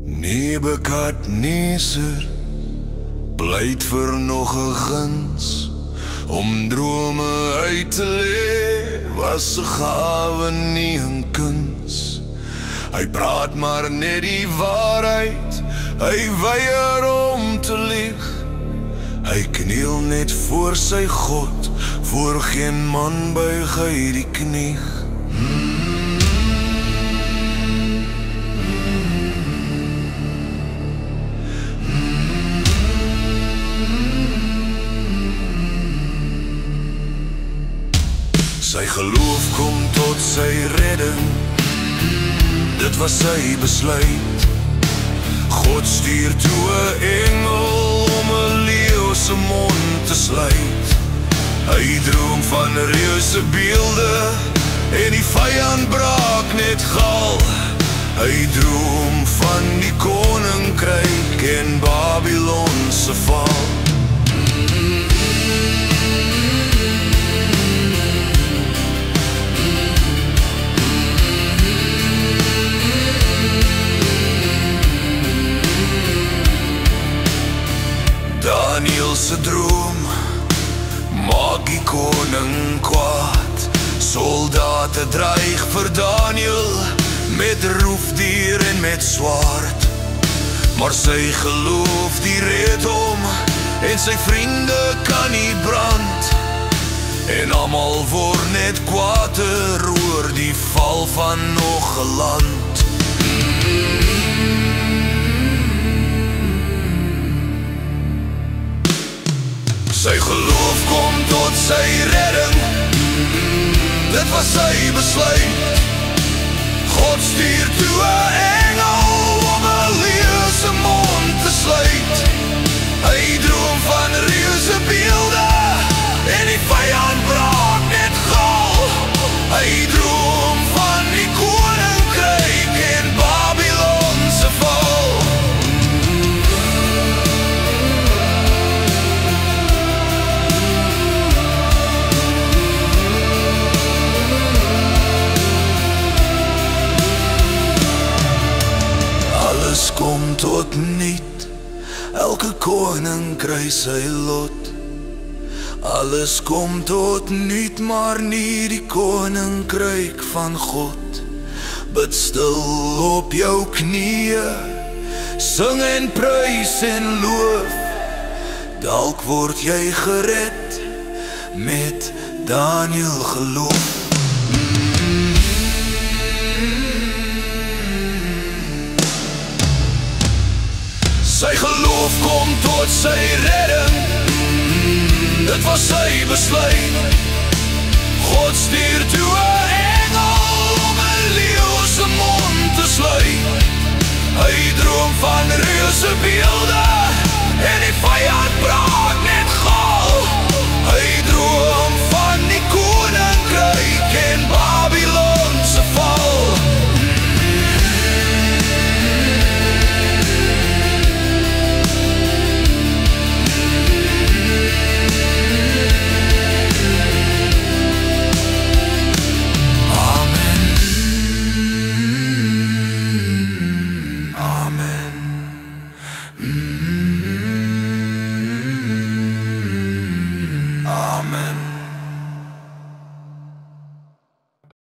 Nebukadneser pleit vir nog 'n guns. Om drome uit te leef was 'n gawe, nie 'n kuns. Hy praat maar net die waarheid, hy weier om te lieg. Hy kniel net voor sy God, voor geen man buig hy die knie. Sy geloof kom tot sy redding, dit was sy besluit. God stuur toe 'n engel om 'n leeu se mond te sluit. Hy droom van reuse beelde en die vyand braak net gal. Hy droom van die koninkryk en Babylon se val. Daniel se droom maak die koning kwaad. Soldate dreig vir Daniel met roofdier en met swaard. Maar sy geloof die red hom en sy vriende kan nie brand. En almal word net kwaader oor die val van nog 'n land. Sy geloof kom tot sy redding, dit was sy besluit. God stuur toe 'n engel om 'n leeu se mond te sluit. Hy droom van reuse beelde en die vyand braak net gal. Hy droom van die koninkryk en Babylon se val. Alles kom tot niet, elke koning kry sy lot. Alles kom tot niet, maar nie die koninkryk van God. Bid stil op jou knieë, sing en prys en loof. Dalk word jy gered met Daniel geloof. Sy geloof kom tot sy redding, dit was sy besluit. God stuur toe 'n engel om 'n leeu se mond te sluit. Hy droom van reuse beelde en die vyand braak